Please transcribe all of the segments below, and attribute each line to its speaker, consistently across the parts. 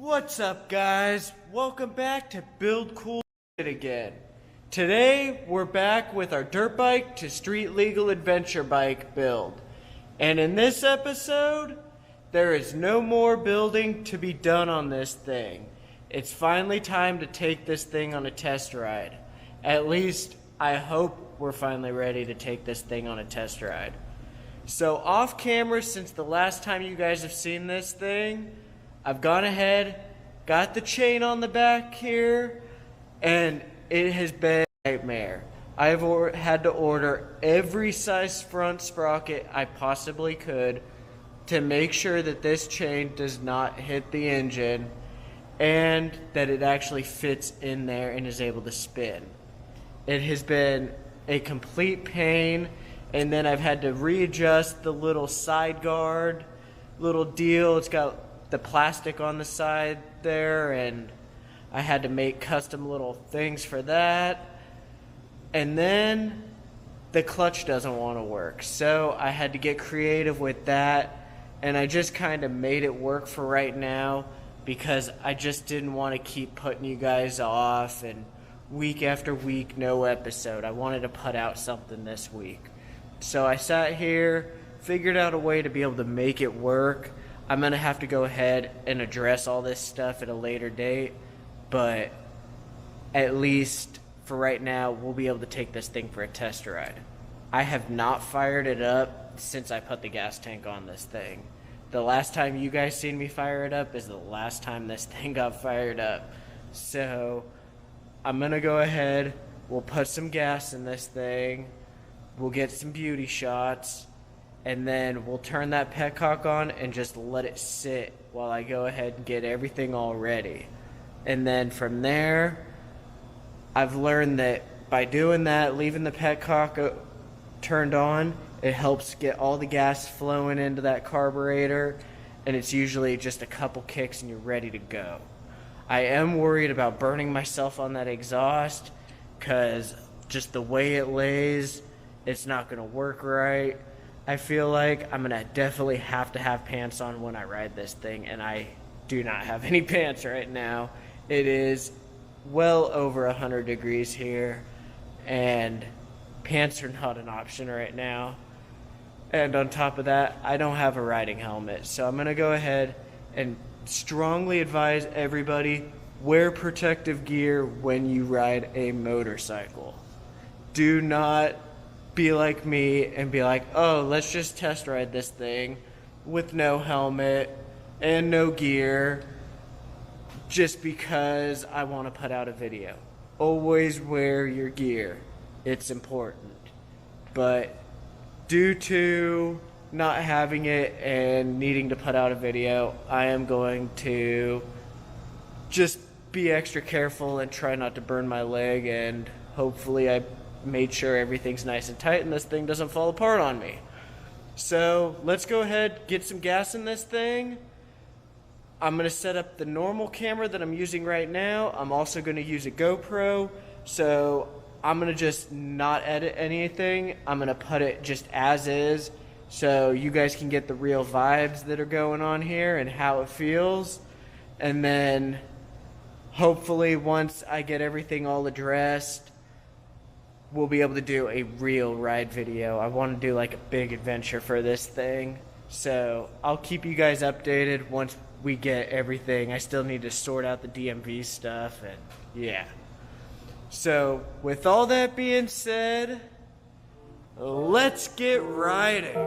Speaker 1: What's up, guys? Welcome back to Build Cool Shit again. Today we're back with our dirt bike to street legal adventure bike build. And in this episode, there is no more building to be done on this thing. It's finally time to take this thing on a test ride. At least I hope we're finally ready to take this thing on a test ride. So off camera, since the last time you guys have seen this thing, I've gone ahead, got the chain on the back here, and it has been a nightmare. I've had to order every size front sprocket I possibly could to make sure that this chain does not hit the engine and that it actually fits in there and is able to spin. It has been a complete pain, and then I've had to readjust the little side guard little deal. It's got the plastic on the side there, and I had to make custom little things for that. And then the clutch doesn't want to work, so I had to get creative with that, and I just kind of made it work for right now because I just didn't want to keep putting you guys off and week after week no episode. I wanted to put out something this week, so I sat here, figured out a way to be able to make it work. I'm going to have to go ahead and address all this stuff at a later date, but at least for right now, we'll be able to take this thing for a test ride. I have not fired it up since I put the gas tank on this thing. The last time you guys seen me fire it up is the last time this thing got fired up. So I'm going to go ahead, we'll put some gas in this thing, we'll get some beauty shots, and then we'll turn that petcock on and just let it sit while I go ahead and get everything all ready. And then from there, I've learned that by doing that, leaving the petcock turned on, it helps get all the gas flowing into that carburetor, and it's usually just a couple kicks and you're ready to go. I am worried about burning myself on that exhaust because just the way it lays, it's not going to work right. I feel like I'm going to definitely have to have pants on when I ride this thing, and I do not have any pants right now. It is well over 100 degrees here, and pants are not an option right now. And on top of that, I don't have a riding helmet, so I'm going to go ahead and strongly advise everybody, wear protective gear when you ride a motorcycle. Do not be like me and be like, oh, let's just test ride this thing with no helmet and no gear just because I want to put out a video. Always wear your gear. It's important. But due to not having it and needing to put out a video, I am going to just be extra careful and try not to burn my leg, and hopefully I made sure everything's nice and tight and this thing doesn't fall apart on me. So let's go ahead, get some gas in this thing. I'm going to set up the normal camera that I'm using right now. I'm also going to use a GoPro, so I'm going to just not edit anything. I'm going to put it just as is so you guys can get the real vibes that are going on here and how it feels. And then hopefully once I get everything all addressed, we'll be able to do a real ride video. I want to do like a big adventure for this thing. So I'll keep you guys updated once we get everything. I still need to sort out the DMV stuff, and yeah. So with all that being said, let's get riding.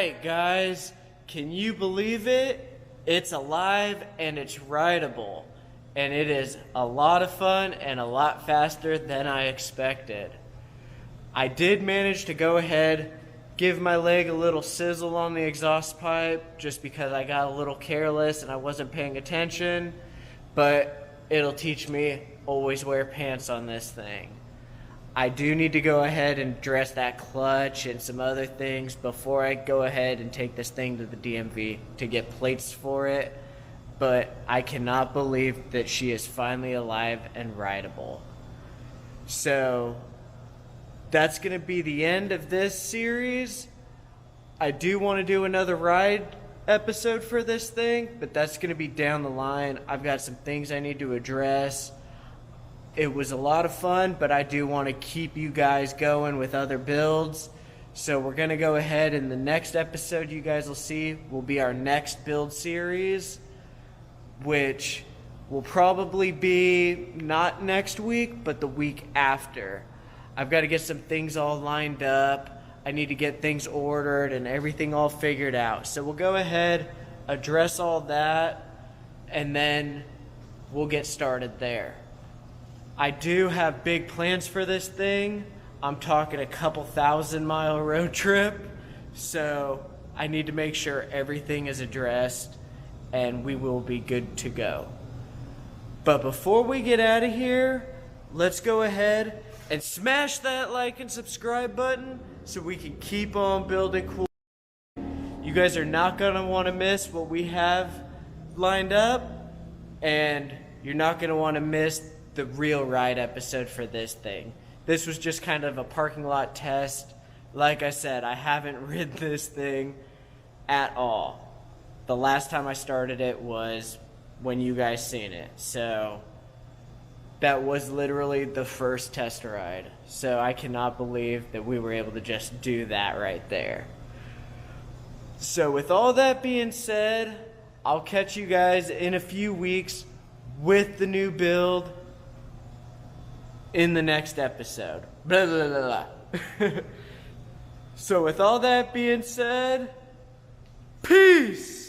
Speaker 1: right, guys. Can you believe it? It's alive and it's rideable. And it is a lot of fun and a lot faster than I expected. I did manage to go ahead, give my leg a little sizzle on the exhaust pipe just because I got a little careless and I wasn't paying attention. But it'll teach me always wear pants on this thing. I do need to go ahead and dress that clutch and some other things before I go ahead and take this thing to the DMV to get plates for it. But I cannot believe that she is finally alive and rideable. So that's going to be the end of this series. I do want to do another ride episode for this thing, but that's going to be down the line. I've got some things I need to address. It was a lot of fun, but I do want to keep you guys going with other builds. So we're going to go ahead, and the next episode you guys will see will be our next build series, which will probably be not next week, but the week after. I've got to get some things all lined up. I need to get things ordered and everything all figured out. So we'll go ahead, address all that, and then we'll get started there. I do have big plans for this thing. I'm talking a couple 1,000-mile road trip, so I need to make sure everything is addressed and we will be good to go. But before we get out of here, let's go ahead and smash that like and subscribe button so we can keep on building cool. You guys are not going to want to miss what we have lined up, and you're not going to want to miss the real ride episode for this thing. This was just kind of a parking lot test. Like I said, I haven't ridden this thing at all. The last time I started it was when you guys seen it. So that was literally the first test ride. So I cannot believe that we were able to just do that right there. So with all that being said, I'll catch you guys in a few weeks with the new build in the next episode. Blah, blah, blah, blah. So with all that being said, peace!